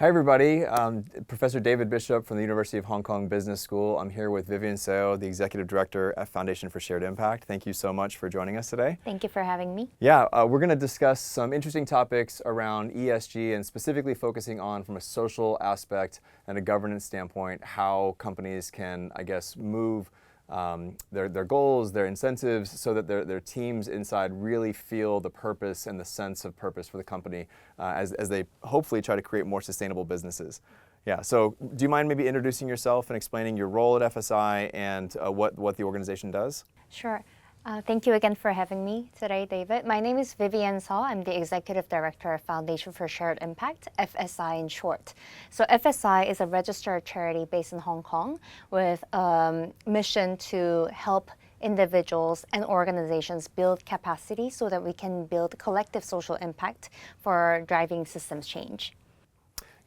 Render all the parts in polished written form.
Hi everybody, Professor David Bishop from the University of Hong Kong Business School. I'm here with Vivian, the Executive Director at Foundation for Shared Impact. Thank you so much for joining us today. Thank you for having me. Yeah, we're going to discuss some interesting topics around ESG and specifically focusing on from a social aspect and a governance standpoint, how companies can, I guess, move their goals, their incentives, so that their teams inside really feel the purpose and the sense of purpose for the company as they hopefully try to create more sustainable businesses. Yeah, so do you mind maybe introducing yourself and explaining your role at FSI and what the organization does? Sure. Thank you again for having me today, David. My name is Vivian. I'm the Executive Director of Foundation for Shared Impact, FSI in short. So FSI is a registered charity based in Hong Kong with a mission to help individuals and organizations build capacity so that we can build collective social impact for driving systems change.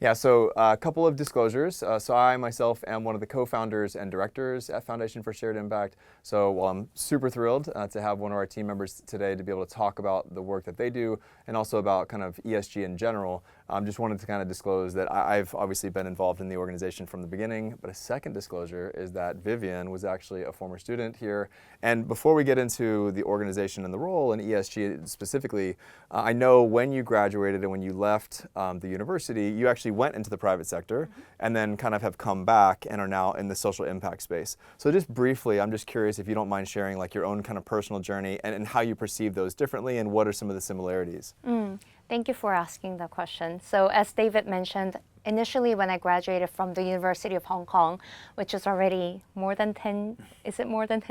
Yeah, so a couple of disclosures. So I myself am one of the co-founders and directors at Foundation for Shared Impact. So I'm super thrilled to have one of our team members today to be able to talk about the work that they do and also about kind of ESG in general. Just wanted to kind of disclose that I've obviously been involved in the organization from the beginning, but a second disclosure is that Vivian was actually a former student here. And before we get into the organization and the role in ESG specifically, I know when you graduated and when you left the university, you actually went into the private sector and then kind of have come back and are now in the social impact space. So just briefly, I'm just curious if you don't mind sharing like your own kind of personal journey and how you perceive those differently and what are some of the similarities. Thank you for asking the question. So as David mentioned, initially when I graduated from the University of Hong Kong, which is already more than 10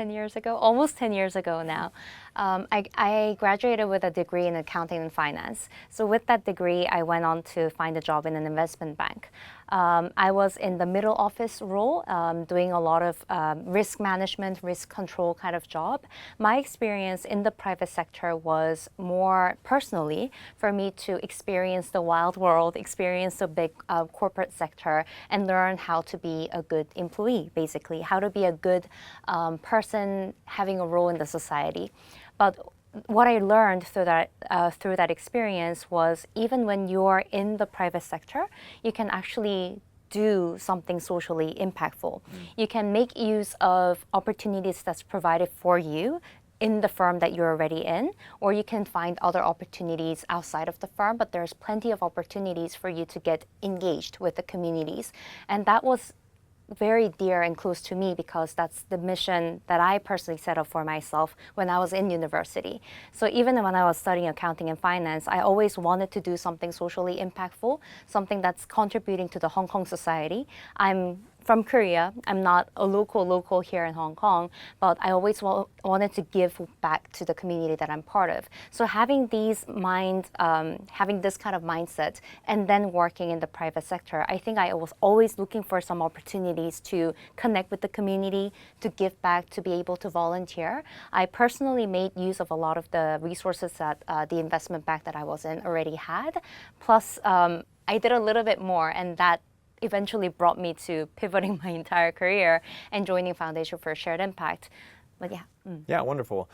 years ago? Almost 10 years ago now. I graduated with a degree in accounting and finance. So with that degree, I went on to find a job in an investment bank. I was in the middle office role, doing a lot of risk management, risk control kind of job. My experience in the private sector was more personally for me to experience the wild world, experience the big corporate sector, and learn how to be a good employee, basically, how to be a good person having a role in the society. But what I learned through that experience was even when you're in the private sector, you can actually do something socially impactful. You can make use of opportunities that's provided for you in the firm that you're already in, or you can find other opportunities outside of the firm, but there's plenty of opportunities for you to get engaged with the communities. And that was very dear and close to me because that's the mission that I personally set up for myself when I was in university. So even when I was studying accounting and finance, I always wanted to do something socially impactful, something that's contributing to the Hong Kong society. I'm from Korea. I'm not a local here in Hong Kong, but I always wanted to give back to the community that I'm part of. So having this kind of mindset and then working in the private sector, I think I was always looking for some opportunities to connect with the community, to give back, to be able to volunteer. I personally made use of a lot of the resources that the investment bank that I was in already had. Plus, I did a little bit more, and that eventually brought me to pivoting my entire career and joining Foundation for Shared Impact. But yeah. Yeah, wonderful.